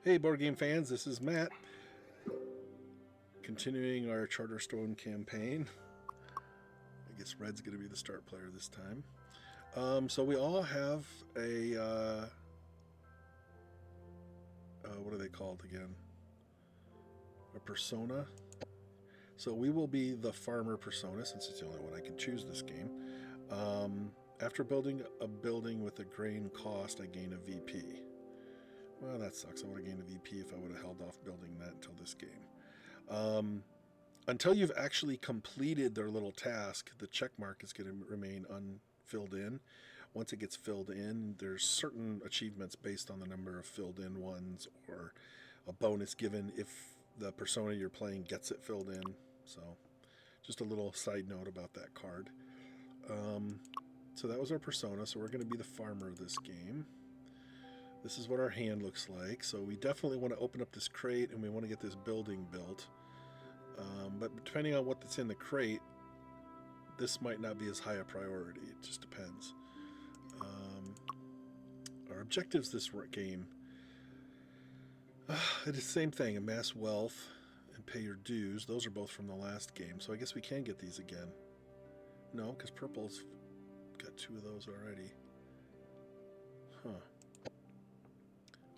Hey, board game fans, this is Matt, continuing our Charterstone campaign. I guess Red's going to be the start player this time. So we all have a what are they called again? A persona. So we will be the farmer persona, since it's the only one I can choose this game. After building a building with a grain cost, I gain a VP. Well, that sucks. I would have gained a VP if I would have held off building that until this game. Until you've actually completed their little task, the check mark is going to remain unfilled in. Once it gets filled in, there's certain achievements based on the number of filled in ones, or a bonus given if the persona you're playing gets it filled in. So just a little side note about that card. So that was our persona. So we're going to be the farmer of this game. This is what our hand looks like. So we definitely want to open up this crate and we want to get this building built. But depending on what's in the crate, this might not be as high a priority. It just depends. Our objectives this game, it is the same thing: amass wealth and pay your dues. Those are both from the last game, so I guess we can get these again. No, because purple's got 2 of those already. Huh.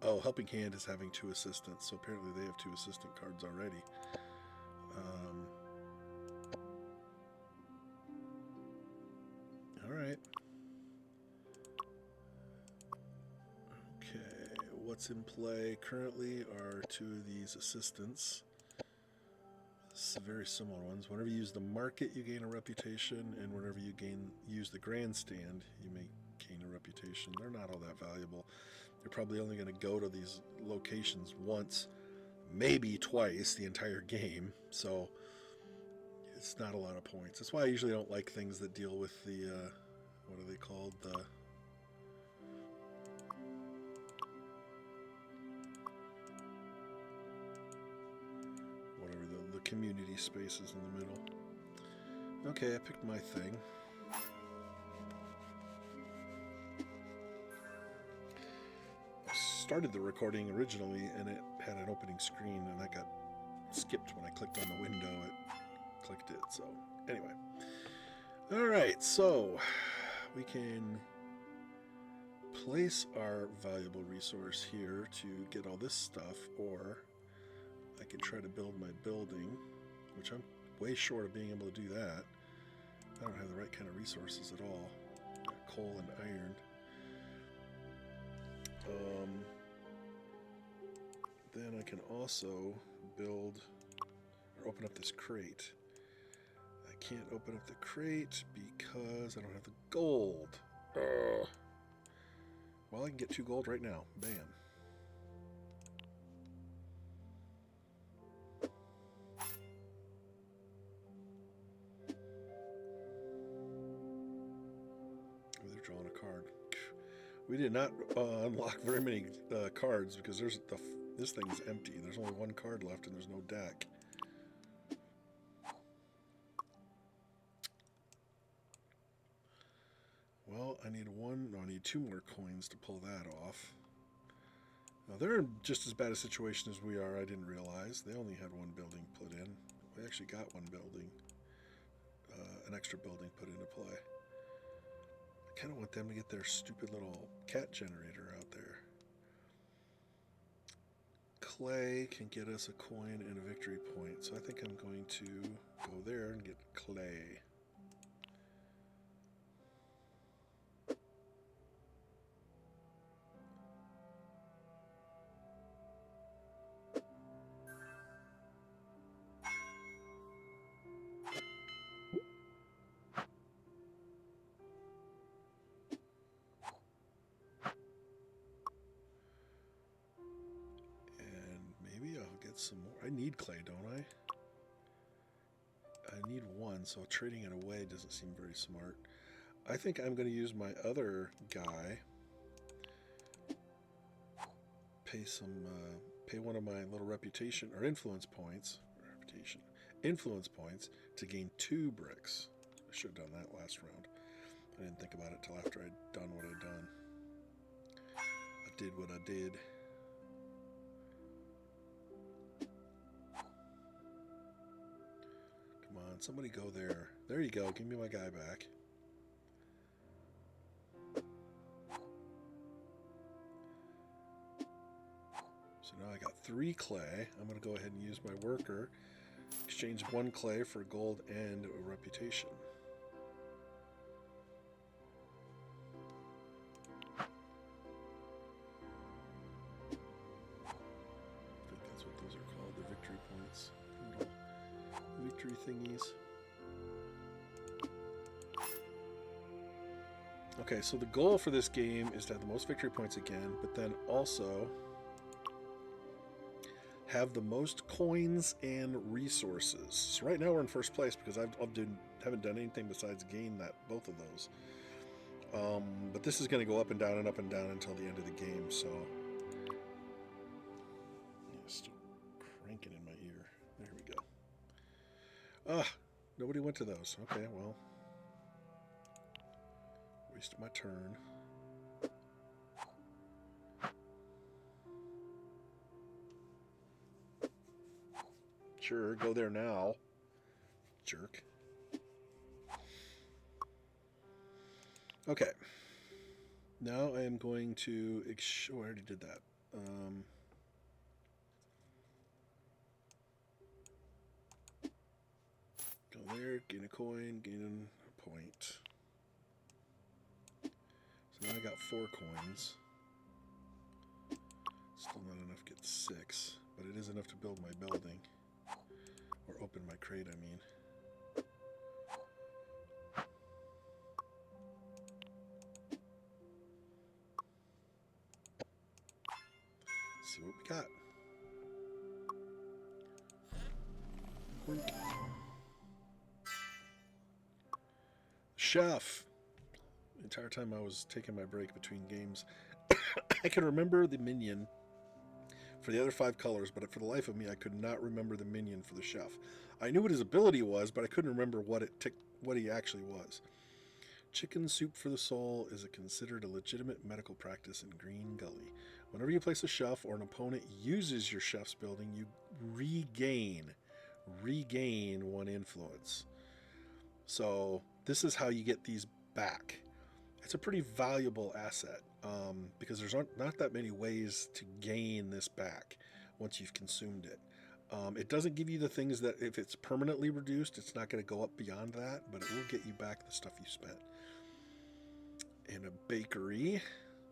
Oh, Helping Hand is having 2 assistants, so apparently they have 2 assistant cards already. All right. Okay, what's in play currently are 2 of these assistants. Very similar ones. Whenever you use the market, you gain a reputation, and whenever you use the grandstand, you may gain a reputation. They're not all that valuable. You're probably only going to go to these locations once, maybe twice the entire game, so it's not a lot of points. That's why I usually don't like things that deal with the what are they called, the whatever, the community spaces in the middle. Okay, I picked my thing. I started the recording originally and it had an opening screen, and that got skipped when I clicked on the window. It clicked it. So anyway, all right, so we can place our valuable resource here to get all this stuff, or I can try to build my building, which I'm way short of being able to do that. I don't have the right kind of resources at all. Got coal and iron. Then I can also build or open up this crate. I can't open up the crate because I don't have the gold. Well, I can get 2 gold right now. Bam. Oh, they're drawing a card. We did not unlock very many cards because this thing's empty. There's only 1 card left and there's no deck. Well, I need 2 more coins to pull that off. Now, they're in just as bad a situation as we are. I didn't realize. They only had 1 building put in. We actually got 1 building, an extra building put into play. I kind of want them to get their stupid little cat generator out there. Clay can get us a coin and a victory point, so I think I'm going to go there and get clay. Maybe I'll get some more. I need clay, don't I? I need 1, so trading it away doesn't seem very smart. I think I'm going to use my other guy. Pay 1 of my little reputation or influence points. Influence points to gain 2 bricks. I should have done that last round. I didn't think about it till after I'd done what I'd done. I did what I did. on, somebody go there. There you go. Give me my guy back. So now I got 3 clay. I'm going to go ahead and use my worker. Exchange 1 clay for gold and a reputation. I think that's what those are called, the victory points. Little victory thingies. Okay, so the goal for this game is to have the most victory points again, but then also have the most coins and resources. So right now we're in first place because I haven't done anything besides gain both of those. But this is going to go up and down until the end of the game. So yeah, still cranking in my ear. There we go. Nobody went to those. Okay, well, wasted my turn. Sure, go there now, jerk. Okay. Now I am going to... I already did that. Go there, gain a coin, gain a point. So now I got 4 coins. Still not enough to get 6, but it is enough to build my building. Or open my crate, I mean. Let's see what we got. Wink. Chef. The entire time I was taking my break between games, I can remember the minion for the other 5 colors, but for the life of me, I could not remember the minion for the chef. I knew what his ability was, but I couldn't remember what he actually was. Chicken soup for the soul is considered a legitimate medical practice in Green Gully. Whenever you place a chef or an opponent uses your chef's building, you regain 1 influence. So this is how you get these back. It's a pretty valuable asset because there's not that many ways to gain this back once you've consumed it. It doesn't give you the things that if it's permanently reduced, it's not going to go up beyond that, but it will get you back the stuff you spent. And a bakery,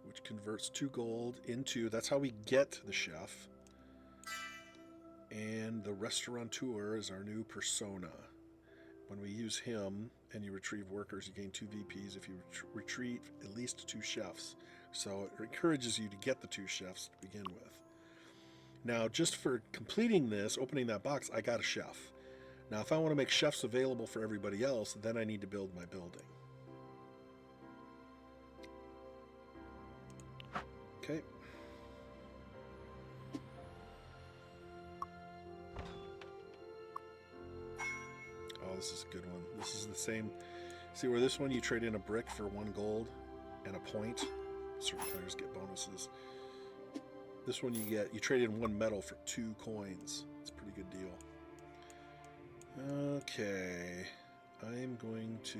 which converts 2 gold into, that's how we get the chef. And the restaurateur is our new persona. When we use him and you retrieve workers, you gain 2 VPs if you retrieve at least 2 chefs. So it encourages you to get the 2 chefs to begin with. Now, just for completing this, opening that box, I got a chef. Now, if I want to make chefs available for everybody else, then I need to build my building. Okay. Oh, this is a good one. This is the same. See where this one you trade in a brick for 1 gold and a point? Certain players get bonuses. This one you trade in 1 metal for 2 coins. It's a pretty good deal. Okay. I'm going to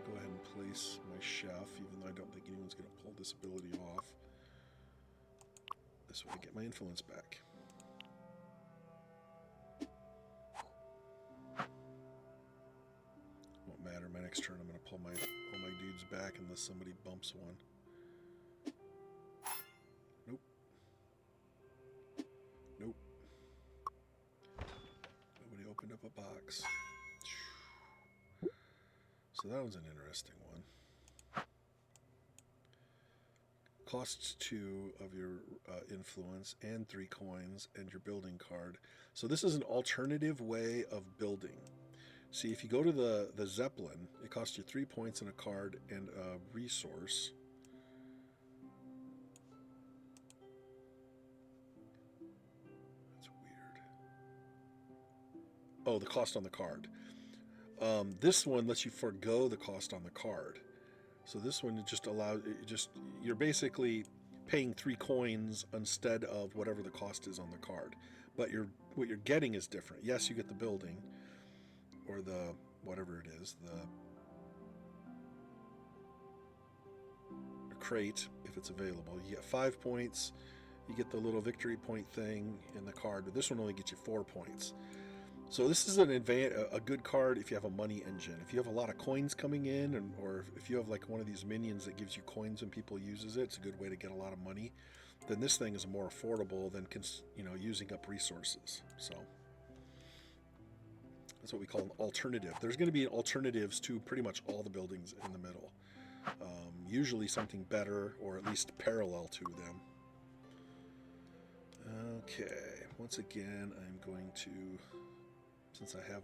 go ahead and place my chef, even though I don't think anyone's going to pull this ability off. This way I get my influence back. Won't matter. My next turn I'm going to pull my dudes back unless somebody bumps one. Nope. Nope. Nobody opened up a box. So that was an interesting one. Costs 2 of your influence and 3 coins and your building card. So this is an alternative way of building. See, if you go to the Zeppelin, it costs you 3 points and a card and a resource. That's weird. Oh, the cost on the card. This one lets you forego the cost on the card. So this one just allows, you're basically paying 3 coins instead of whatever the cost is on the card. but what you're getting is different. Yes, you get the building or the whatever it is, the crate if it's available. You get 5 points. You get the little victory point thing in the card, but this one only gets you 4 points. So this is a good card if you have a money engine. If you have a lot of coins coming in, or if you have like one of these minions that gives you coins when people uses it, it's a good way to get a lot of money. Then this thing is more affordable than using up resources. So that's what we call an alternative. There's going to be alternatives to pretty much all the buildings in the middle. Usually something better, or at least parallel to them. Okay, once again, I'm going to, since I have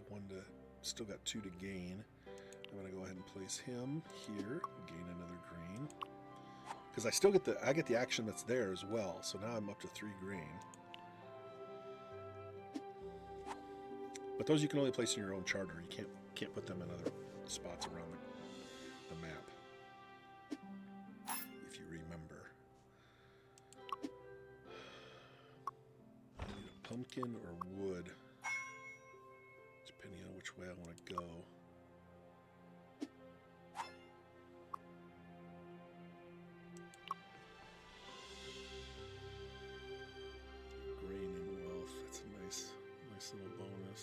still got 2 to gain, I'm going to go ahead and place him here, gain another green. Because I get the action that's there as well, so now I'm up to 3 green. But those you can only place in your own charter. You can't put them in other spots around the map. If you remember. I need a pumpkin or wood, depending on which way I want to go. Grain and wealth, that's a nice little bonus.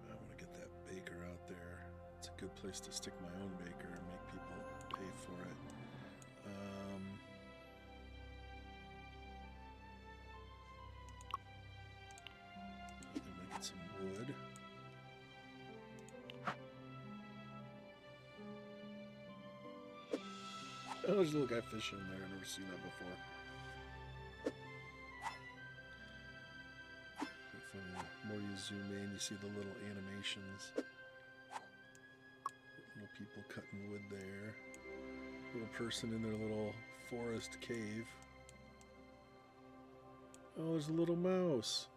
I want to get that baker out there. It's a good place to stick my own baker and make people pay for it. I'm gonna get some wood. Oh, there's a little guy fishing in there. I've never seen that before. Funny. The more you zoom in, you see the little animations. Little people cutting wood there. Little person in their little forest cave. Oh, there's a little mouse.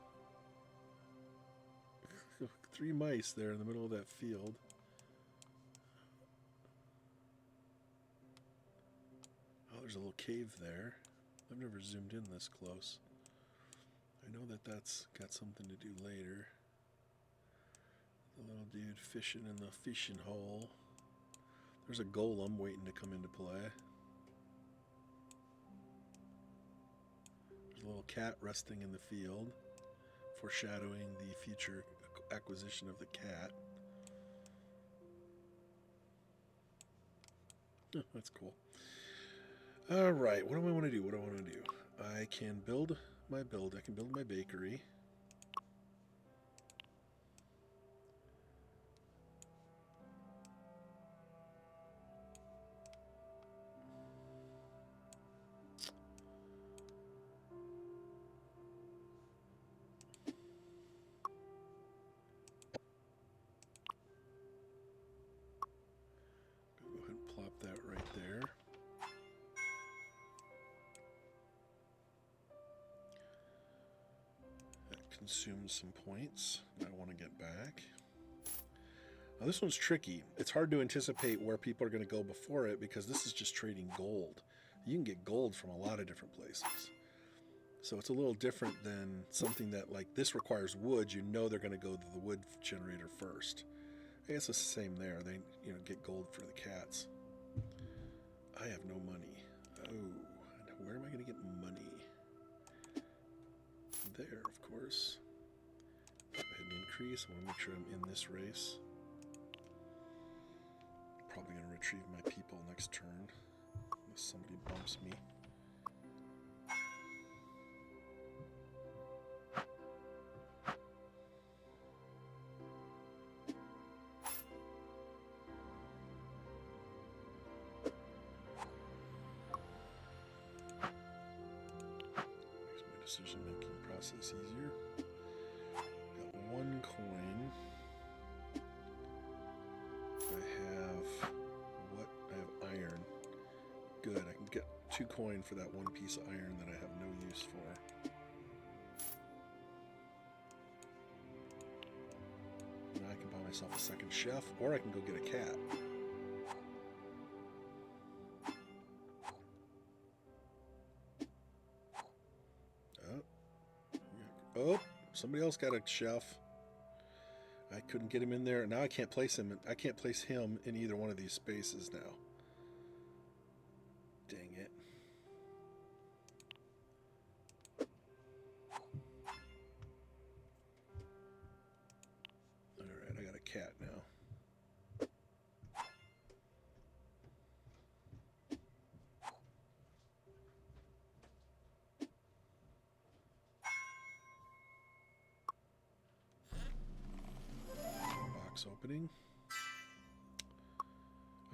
3 mice there in the middle of that field. Oh, there's a little cave there. I've never zoomed in this close. I know that that's got something to do later. The little dude fishing in the fishing hole. There's a golem waiting to come into play. There's a little cat resting in the field, foreshadowing the future acquisition of the cat. Oh, that's cool. Alright, what do I want to do? I can build my bakery. Go ahead and plop that right there. Consumes some points that I want to get back. Now this one's tricky. It's hard to anticipate where people are going to go before it because this is just trading gold. You can get gold from a lot of different places. So it's a little different than something that, like, this requires wood. You know they're going to go to the wood generator first. I guess it's the same there. They, get gold for the cats. I have no money. Oh, where am I going to get money? There, of course. Go ahead and increase. I want to make sure I'm in this race. Probably going to retrieve my people next turn, unless somebody bumps me. Makes my decision-making process easier. Got 1 coin. I have iron. Good, I can get 2 coin for that 1 piece of iron that I have no use for. Now I can buy myself a second chef, or I can go get a cat. Oh, somebody else got a chef. I couldn't get him in there. Now I can't place him. I can't place him in either one of these spaces now. Dang it. Alright, I got a cat now. Box opening.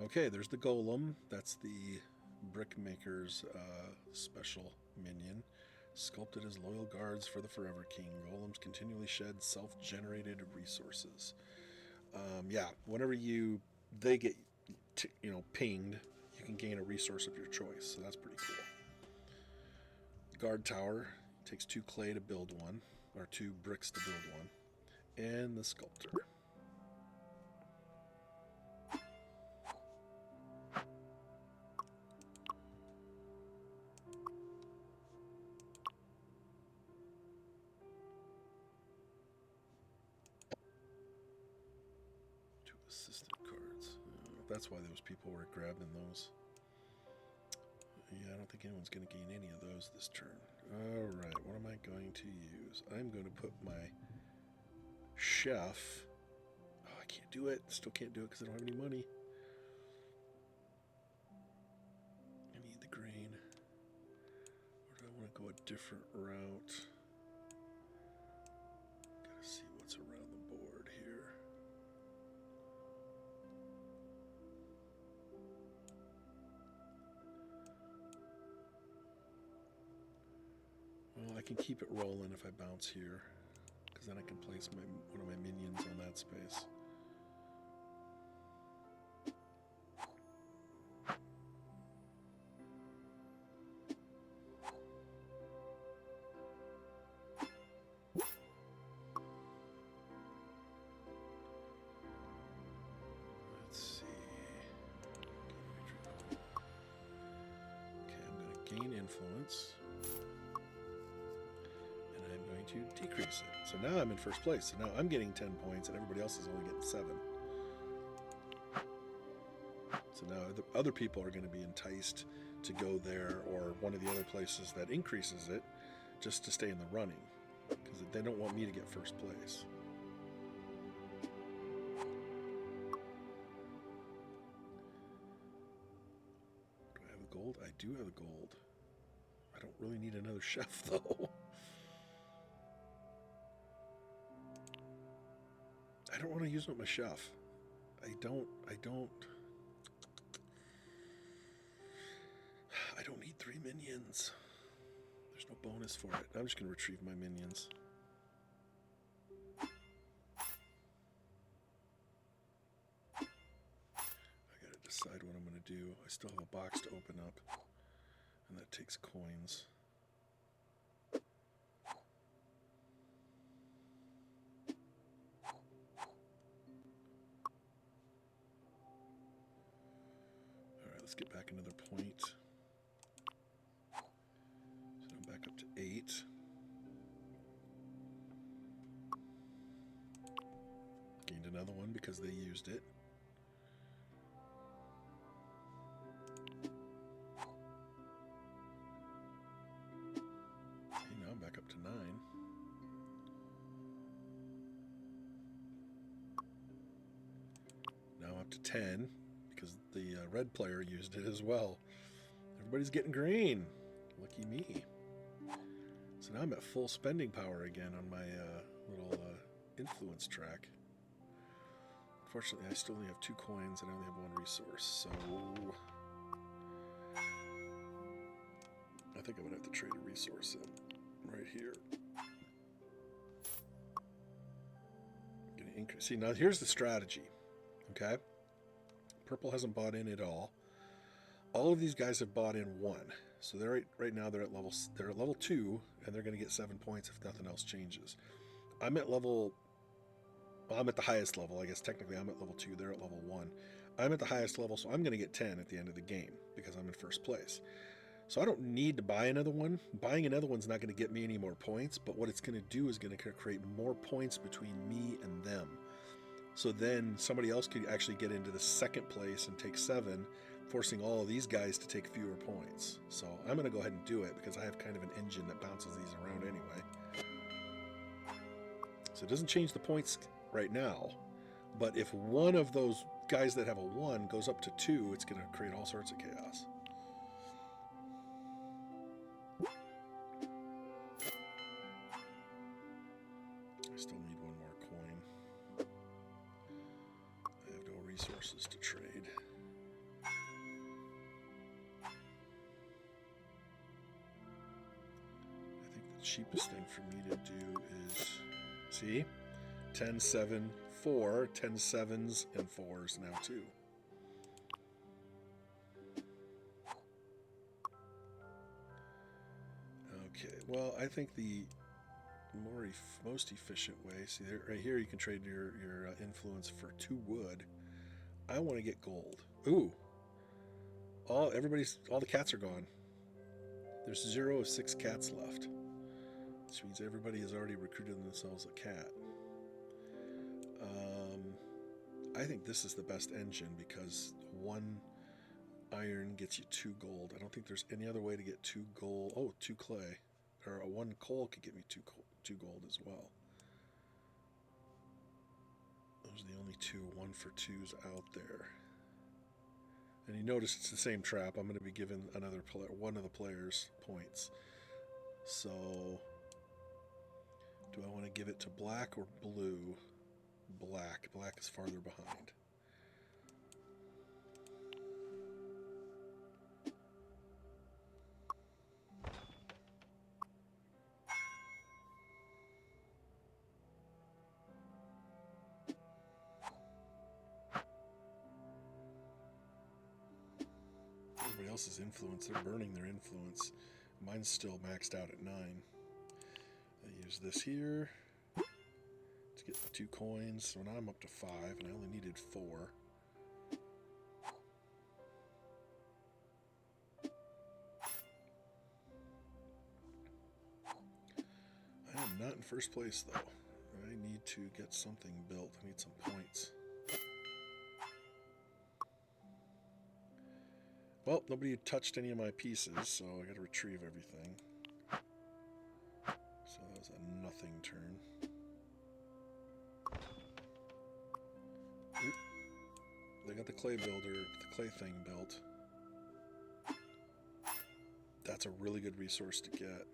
Okay, there's the golem. That's the brickmaker's special minion. Sculpted as loyal guards for the Forever King. Golems continually shed self-generated resources. Yeah, whenever they get pinged, you can gain a resource of your choice. So that's pretty cool. Guard tower takes 2 clay to build one, or 2 bricks to build one, and the sculptor. Assistant cards. That's why those people were grabbing those. Yeah, I don't think anyone's going to gain any of those this turn. Alright, what am I going to use? I'm going to put my chef. Oh, I can't do it. Still can't do it because I don't have any money. I need the grain. Or do I want to go a different route? Gotta see what's around the board here. Well, I can keep it rolling if I bounce here, because then I can place one of my minions on that space. Let's see. Okay, I'm going to gain influence. To decrease it. So now I'm in first place. So now I'm getting 10 points and everybody else is only getting 7. So now the other people are going to be enticed to go there or one of the other places that increases it just to stay in the running, because they don't want me to get first place. Do I have a gold? I do have a gold. I don't really need another chef though. I don't want to use it with my chef. I don't need 3 minions. There's no bonus for it. I'm just going to retrieve my minions. I got to decide what I'm going to do. I still have a box to open up, and that takes coins. Let's get back another point. So I'm back up to 8. Gained another one because they used it. Okay, now I'm back up to 9. Now I'm up to 10. Because the red player used it as well. Everybody's getting green. Lucky me. So now I'm at full spending power again on my little influence track. Unfortunately, I still only have 2 coins and I only have 1 resource. So I think I'm going to have to trade a resource in right here. I'm going to increase. See, now here's the strategy. Okay? Purple hasn't bought in at all. All of these guys have bought in 1. So they're right now they're at level 2, and they're going to get 7 points if nothing else changes. I'm at level Well, I'm at the highest level. I guess technically I'm at level 2. They're at level 1. I'm at the highest level, so I'm going to get 10 at the end of the game because I'm in first place. So I don't need to buy another one. Buying another one's not going to get me any more points, but what it's going to do is going to create more points between me and them. So then somebody else could actually get into the second place and take 7, forcing all of these guys to take fewer points. So I'm going to go ahead and do it because I have kind of an engine that bounces these around anyway. So it doesn't change the points right now, but if one of those guys that have a 1 goes up to 2, it's going to create all sorts of chaos. I still need one more coin. I have no resources to trade. I think the cheapest thing for me to do is, see, 10, 7, 4, 10 7s and 4s now too. Okay, well, I think the most efficient way, see there, right here you can trade your influence for 2 wood. I want to get gold. Ooh, all the cats are gone. There's 0 of 6 cats left, which means everybody has already recruited themselves a cat. I think this is the best engine because 1 iron gets you 2 gold. I don't think there's any other way to get 2 gold. Oh, 2 clay. Or 1 coal could get me 2 gold as well. Those are the only 2 1 for 2s out there. And you notice it's the same trap. I'm going to be giving one of the players points. So, do I want to give it to black or blue? Black. Black is farther behind. Everybody else's influence, they're burning their influence. Mine's still maxed out at 9. I use this here to get the 2 coins, so now I'm up to 5, and I only needed 4. I am not in first place, though. I need to get something built. I need some points. Well, nobody touched any of my pieces, so I gotta retrieve everything. So that was a nothing turn. Oop. They got the clay thing built. That's a really good resource to get.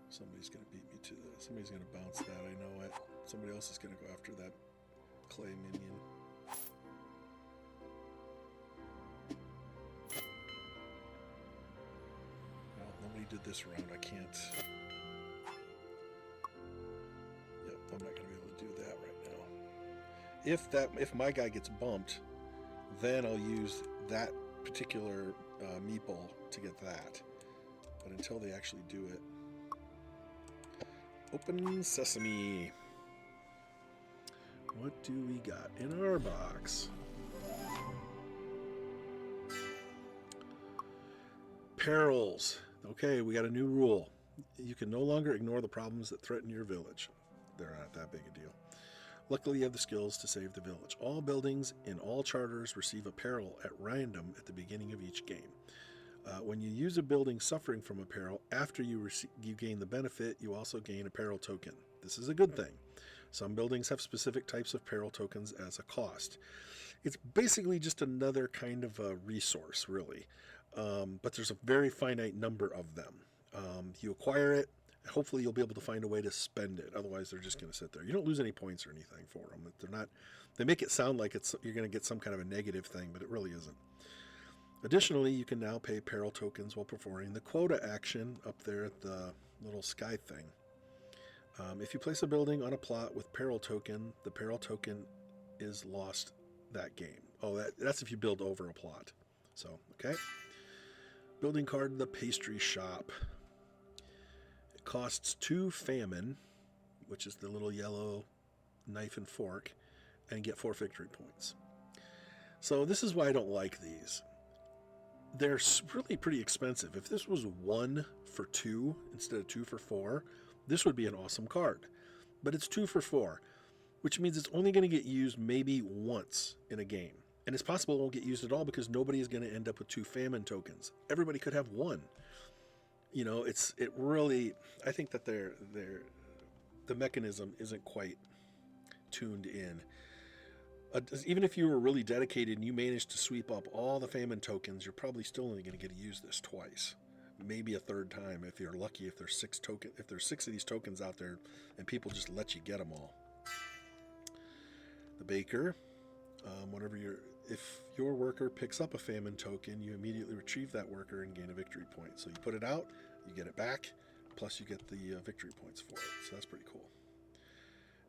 Somebody's going to beat me to that. Somebody's going to bounce that. I know it. Somebody else is going to go after that clay minion. Well, nobody did this round. I can't. Yep, I'm not going to be able to do that right now. If my guy gets bumped, then I'll use that particular meeple to get that. But until they actually do it. Open sesame. What do we got in our box? Perils. Okay, we got a new rule. You can no longer ignore the problems that threaten your village. They're not that big a deal. Luckily, you have the skills to save the village. All buildings in all charters receive a peril at random at the beginning of each game. When you use a building suffering from a peril, after you gain the benefit, you also gain a peril token. This is a good thing. Some buildings have specific types of peril tokens as a cost. It's basically just another kind of a resource, really. But there's a very finite number of them. You acquire it, hopefully you'll be able to find a way to spend it. Otherwise, they're just going to sit there. You don't lose any points or anything for them. They're not. They make it sound like you're going to get some kind of a negative thing, but it really isn't. Additionally, you can now pay peril tokens while performing the quota action up there at the little sky thing. If you place a building on a plot with peril token, the peril token is lost that game. Oh, that's if you build over a plot. So, okay. Building card, the pastry shop. It costs 2 famine, which is the little yellow knife and fork, and get 4 victory points. So this is why I don't like these. They're really pretty expensive. If this was 1 for 2 instead of 2 for 4, this would be an awesome card. But it's 2 for 4, which means it's only going to get used maybe once in a game. And it's possible it won't get used at all because nobody is going to end up with 2 famine tokens. Everybody could have 1. You know, it really, I think that the mechanism isn't quite tuned in. Even if you were really dedicated and you managed to sweep up all the famine tokens, you're probably still only going to get to use this twice, maybe a third time if you're lucky. If there's 6 of these tokens out there, and people just let you get them all. The baker, if your worker picks up a famine token, you immediately retrieve that worker and gain a victory point. So you put it out, you get it back, plus you get the victory points for it. So that's pretty cool.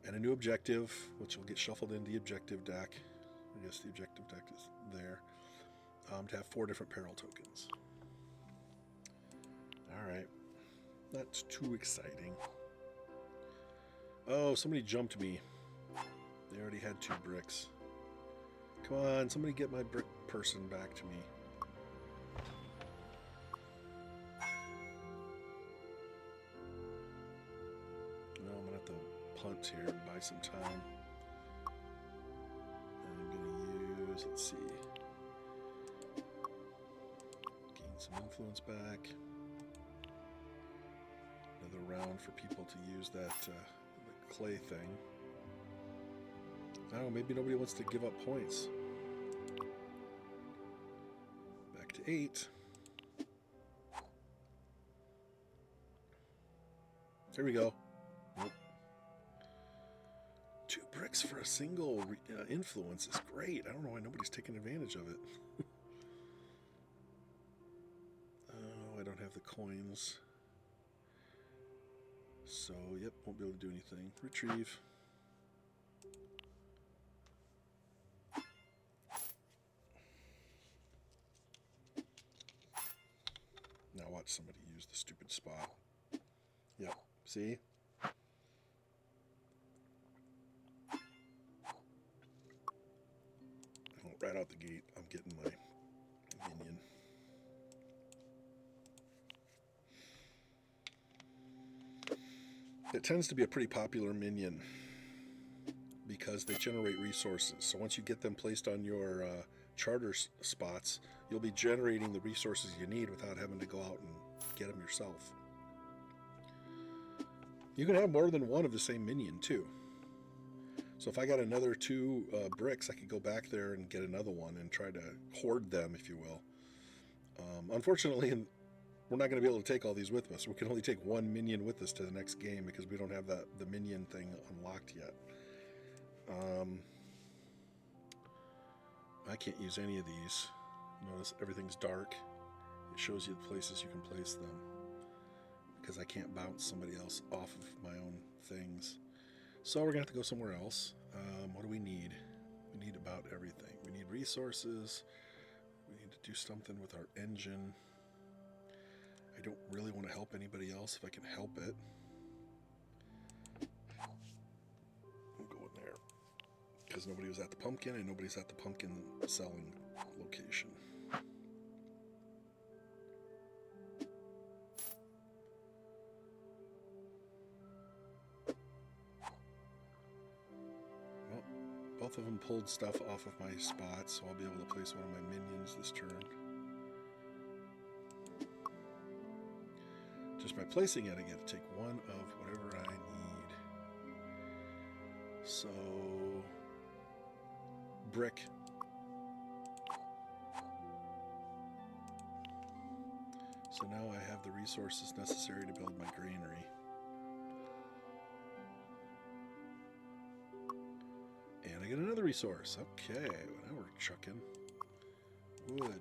And a new objective, which will get shuffled into the objective deck. I guess the objective deck is there. To have 4 different peril tokens. Alright. Not too exciting. Oh, somebody jumped me. They already had 2 bricks. Come on, somebody get my brick person back to me. No, I'm gonna have to punt here and buy some time. And I'm gonna use, let's see, gain some influence back. Another round for people to use that the clay thing. I don't know, maybe nobody wants to give up points. Back to 8. There we go. Nope. 2 bricks for a single influence is great. I don't know why nobody's taking advantage of it. Oh, I don't have the coins. So, yep, won't be able to do anything. Retrieve. Now watch somebody use the stupid spot. Yep, see? Right out the gate, I'm getting my minion. It tends to be a pretty popular minion because they generate resources. So once you get them placed on your charter spots, you'll be generating the resources you need without having to go out and get them yourself. You can have more than one of the same minion too. So if I got another 2 bricks, I could go back there and get another one and try to hoard them, if you will. Unfortunately, we're not going to be able to take all these with us. We can only take 1 minion with us to the next game because we don't have the minion thing unlocked yet. I can't use any of these. Notice everything's dark. It shows you the places you can place them because I can't bounce somebody else off of my own things. So we're going to have to go somewhere else. What do we need? We need about everything. We need resources. We need to do something with our engine. I don't really want to help anybody else if I can help it. I'm going there because nobody was at the pumpkin and nobody's at the pumpkin selling location. Well, both of them pulled stuff off of my spot, so I'll be able to place one of my minions this turn. Just by placing it, I get to take 1 of whatever I need. So, brick. So now I have the resources necessary to build my granary. And I get another resource. Okay, well, now we're chucking wood.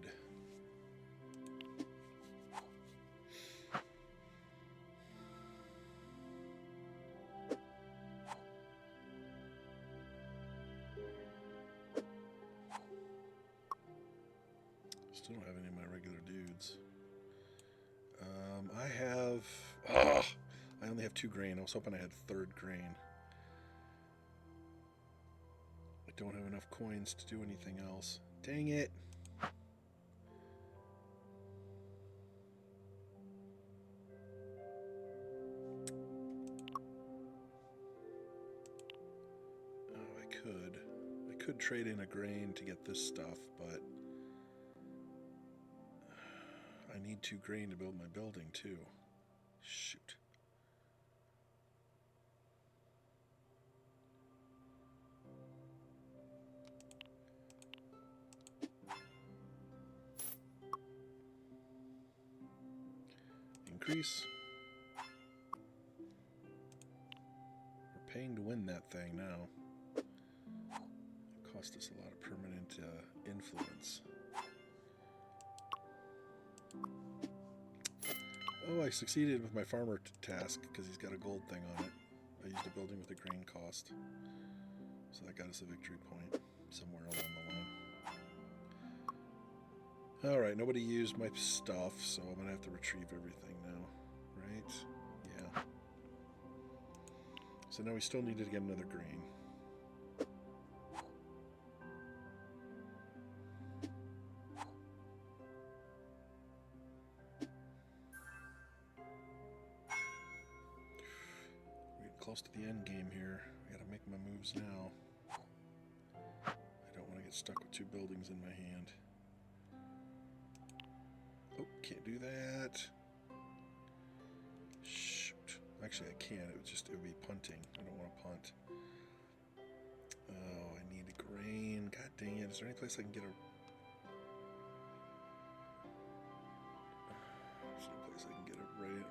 have 2 grain. I was hoping I had 3rd grain. I don't have enough coins to do anything else. Dang it. I could trade in a grain to get this stuff, but I need 2 grain to build my building too. Shoot. Increase. We're paying to win that thing now. It cost us a lot of permanent influence. Oh, I succeeded with my farmer task because he's got a gold thing on it. I used a building with a grain cost. So that got us a victory point somewhere along the line. Alright, nobody used my stuff, so I'm going to have to retrieve everything now. Right? Yeah. So now we still needed to get another grain. Close to the end game here. I gotta make my moves now. I don't want to get stuck with 2 buildings in my hand. Oh, can't do that. Shoot. Actually, I can. It would be punting. I don't want to punt. Oh, I need a grain. God dang it. Is there any place I can get a... Is there any place I can get a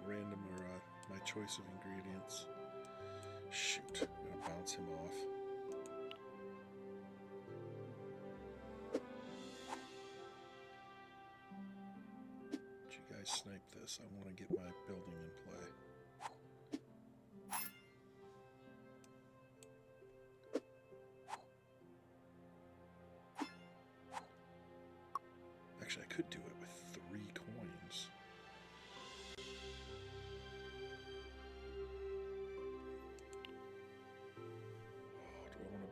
random or my choice of ingredients? Shoot, I'm gonna bounce him off. Did you guys snipe this? I want to get my building in play. Actually, I could do it with 3 coins.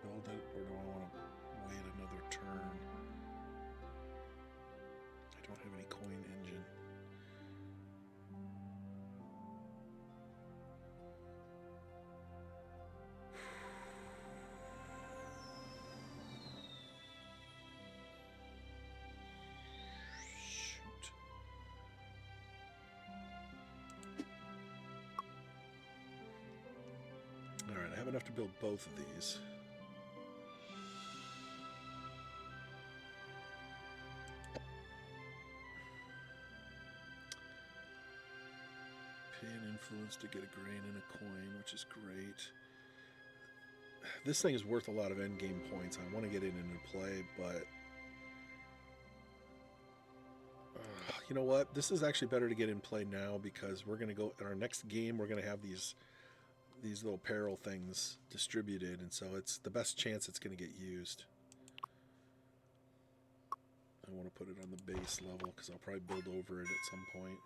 Build it, or do I want to wait another turn? I don't have any coin engine. Shoot. Alright, I have enough to build both of these. Pay an influence to get a grain and a coin, which is great. This thing is worth a lot of endgame points. I want to get it into play, but you know what? This is actually better to get in play now because we're going to go in our next game. We're going to have these little peril things distributed, and so it's the best chance it's going to get used. I want to put it on the base level because I'll probably build over it at some point.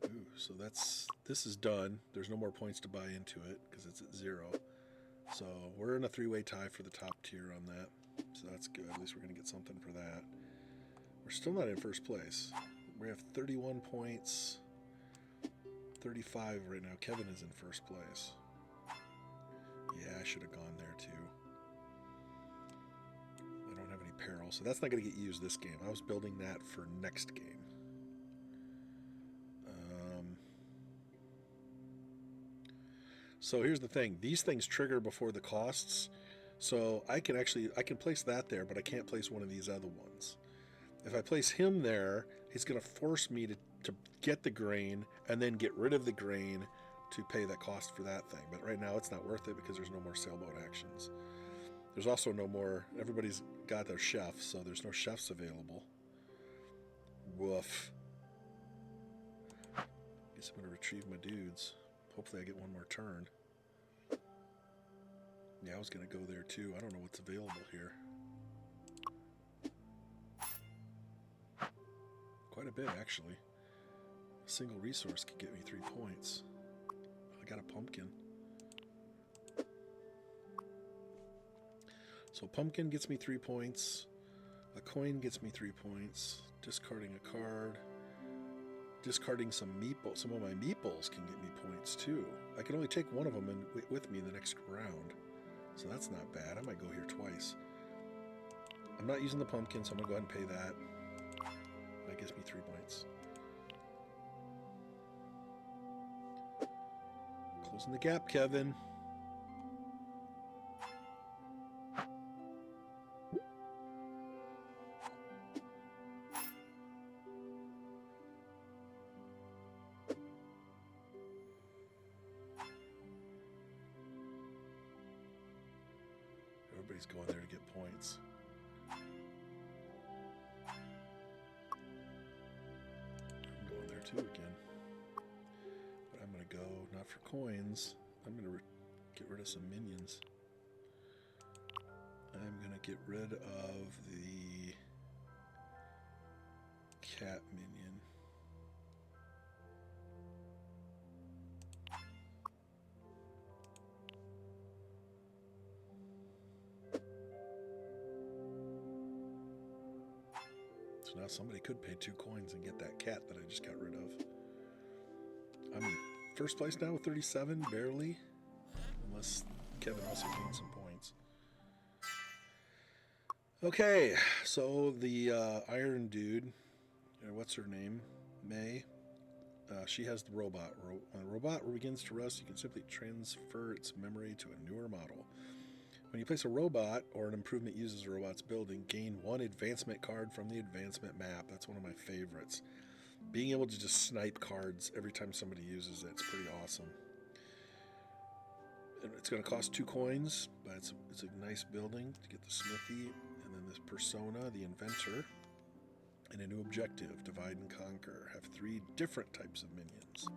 Ooh, so this is done. There's no more points to buy into it because it's at 0. So we're in a 3-way tie for the top tier on that. So that's good. At least we're going to get something for that. We're still not in first place. We have 31 points. 35 right now. Kevin is in first place. Yeah, I should have gone there too. I don't have any peril, so that's not going to get used this game. I was building that for next game. So here's the thing. These things trigger before the costs. So I can place that there, but I can't place one of these other ones. If I place him there, he's going to force me to get the grain and then get rid of the grain to pay that cost for that thing. But right now it's not worth it because there's no more sailboat actions. There's also no more, everybody's got their chefs, so there's no chefs available. Woof. Guess I'm going to retrieve my dudes. Hopefully I get one more turn. Yeah, I was going to go there too. I don't know what's available here. Quite a bit, actually. A single resource could get me 3 points. I got a pumpkin. So pumpkin gets me 3 points. A coin gets me 3 points. Discarding a card. Discarding some meeples. Some of my meeples can get me points too. I can only take one of them with me the next round. So that's not bad. I might go here twice. I'm not using the pumpkin, so I'm going to go ahead and pay that. That gives me 3 points. Closing the gap, Kevin. Everybody's going there to get points. I'm going there too again. But I'm going to go, not for coins, I'm going to get rid of some minions. I'm going to get rid of the cat minion. So now somebody could pay 2 coins and get that cat that I just got rid of. I'm in first place now with 37, barely. Unless Kevin also gained some points. Okay, so the Iron Dude, what's her name? May. She has the robot. When a robot begins to rust, you can simply transfer its memory to a newer model. When you place a robot or an improvement uses a robot's building, gain 1 advancement card from the advancement map. That's one of my favorites. Being able to just snipe cards every time somebody uses it's pretty awesome. And it's going to cost 2 coins, but it's a nice building to get the smithy, and then this persona, the inventor, and a new objective, divide and conquer. Have 3 different types of minions.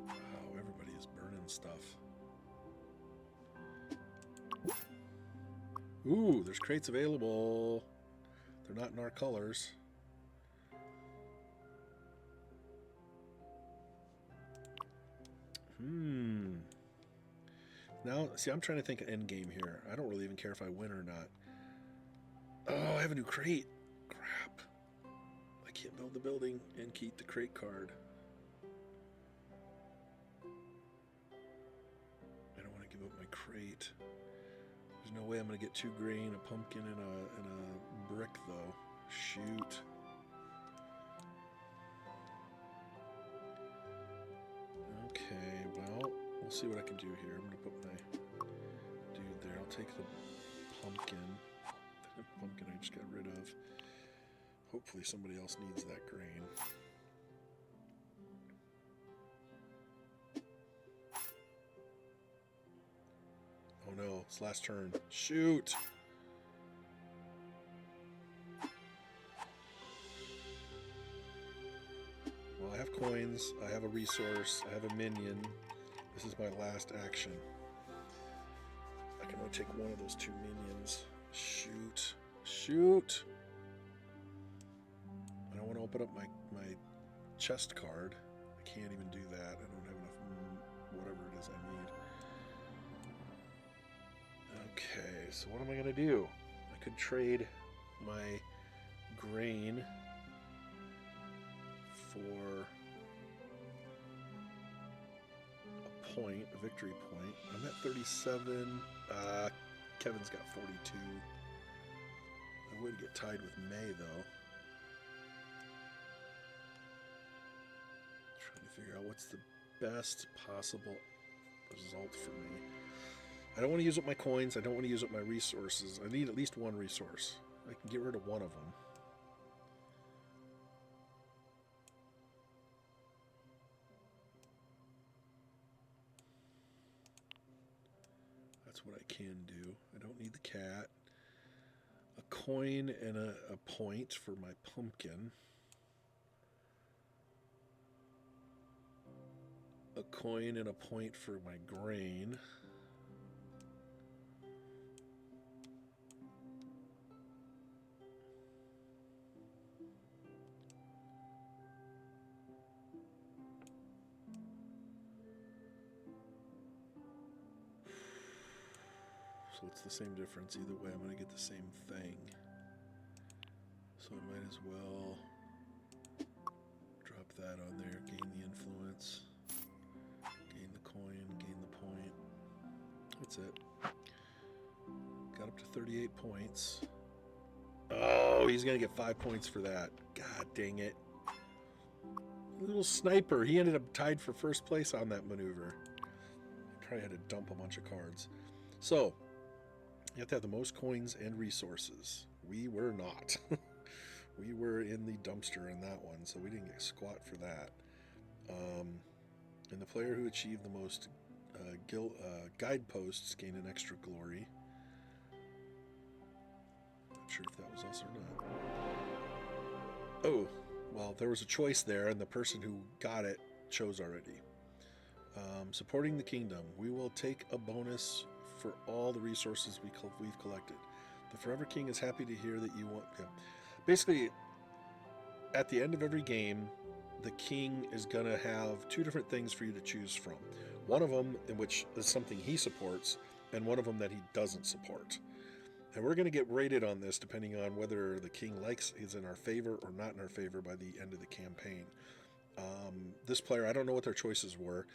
Wow, everybody is burning stuff. Ooh, there's crates available. They're not in our colors. Now, see, I'm trying to think of end game here. I don't really even care if I win or not. Oh, I have a new crate. Crap. I can't build the building and keep the crate card. I don't want to give up my crate. There's no way I'm going to get 2 grain, a pumpkin, and a brick, though. Shoot. Okay, well, we'll see what I can do here. I'm going to put my dude there. I'll take the pumpkin. The pumpkin I just got rid of. Hopefully somebody else needs that grain. Oh no, it's last turn. Shoot! Well, I have coins, I have a resource, I have a minion. This is my last action. I can only take one of those 2 minions. Shoot. Shoot! I don't want to open up my chest card. I can't even do that. I don't have enough whatever it is I need. Okay, so what am I going to do? I could trade my grain for a point, a victory point. I'm at 37. Kevin's got 42. I would get tied with May, though. Trying to figure out what's the best possible result for me. I don't want to use up my coins. I don't want to use up my resources. I need at least 1 resource. I can get rid of one of them. That's what I can do. I don't need the cat. A coin and a point for my pumpkin. A coin and a point for my grain. So it's the same difference. Either way, I'm going to get the same thing. So I might as well drop that on there, gain the influence, gain the coin, gain the point. That's it. Got up to 38 points. Oh, he's going to get 5 points for that. God dang it. Little sniper. He ended up tied for first place on that maneuver. He probably had to dump a bunch of cards. So, you have to have the most coins and resources. We were not. We were in the dumpster in that one, so we didn't get squat for that. And the player who achieved the most guideposts gained an extra glory. Not sure if that was us or not. Oh, well, there was a choice there, and the person who got it chose already. Supporting the kingdom. We will take a bonus for all the resources we've collected. The Forever King is happy to hear that you want him. Basically, at the end of every game, the king is going to have two different things for you to choose from. One of them, in which is something he supports, and one of them that he doesn't support. And we're going to get rated on this depending on whether the king is in our favor or not in our favor by the end of the campaign. This player, I don't know what their choices were,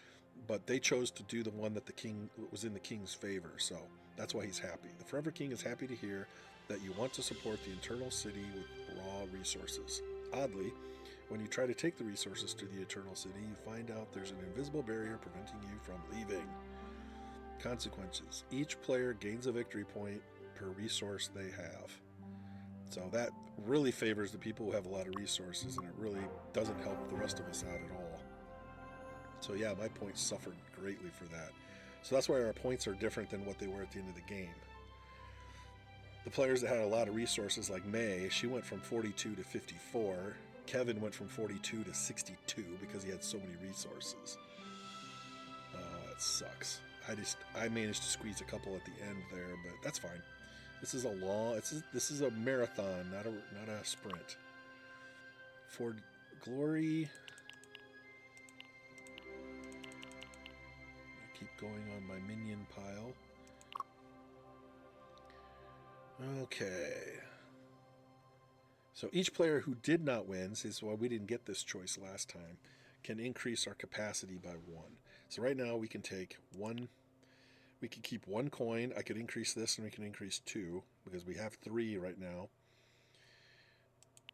but they chose to do the one that the king was in the king's favor, so that's why he's happy. The Forever King is happy to hear that you want to support the Eternal City with raw resources. Oddly, when you try to take the resources to the Eternal City, you find out there's an invisible barrier preventing you from leaving. Consequences. Each player gains a victory point per resource they have. So that really favors the people who have a lot of resources, and it really doesn't help the rest of us out at all. So yeah, my points suffered greatly for that. So that's why our points are different than what they were at the end of the game. The players that had a lot of resources, like May, she went from 42 to 54. Kevin went from 42 to 62 because he had so many resources. That sucks. I managed to squeeze a couple at the end there, but that's fine. This is this is a marathon, not a sprint. For glory, I keep going on my minion pile. Okay. So each player who did not win, this is why we didn't get this choice last time, can increase our capacity by 1. So right now we can take 1. We can keep 1 coin. I could increase this, and we can increase 2 because we have 3 right now.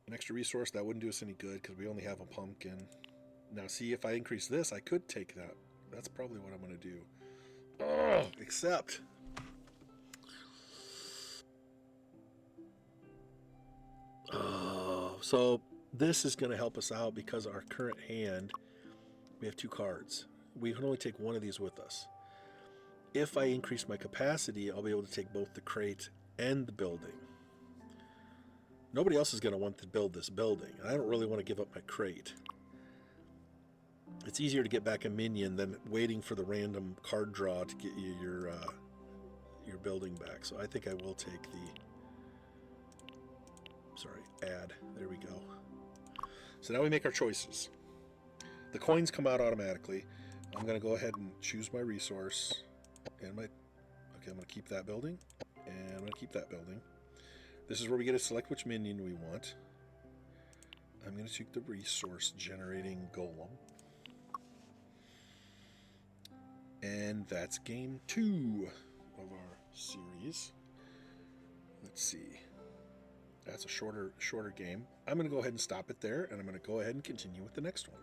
An extra resource, that wouldn't do us any good because we only have a pumpkin. Now see, if I increase this, I could take that. That's probably what I'm going to do. Oh, except... So this is going to help us out because our current hand, we have 2 cards. We can only take one of these with us. If I increase my capacity, I'll be able to take both the crate and the building. Nobody else is going to want to build this building. I don't really want to give up my crate. It's easier to get back a minion than waiting for the random card draw to get you your building back. So I think I will take the... add. There we go. So now we make our choices. The coins come out automatically. I'm going to go ahead and choose my resource. And I'm going to keep that building. And I'm going to keep that building. This is where we get to select which minion we want. I'm going to take the resource generating golem. And that's game 2 of our series. Let's see. That's a shorter game. I'm going to go ahead and stop it there, and I'm going to go ahead and continue with the next one.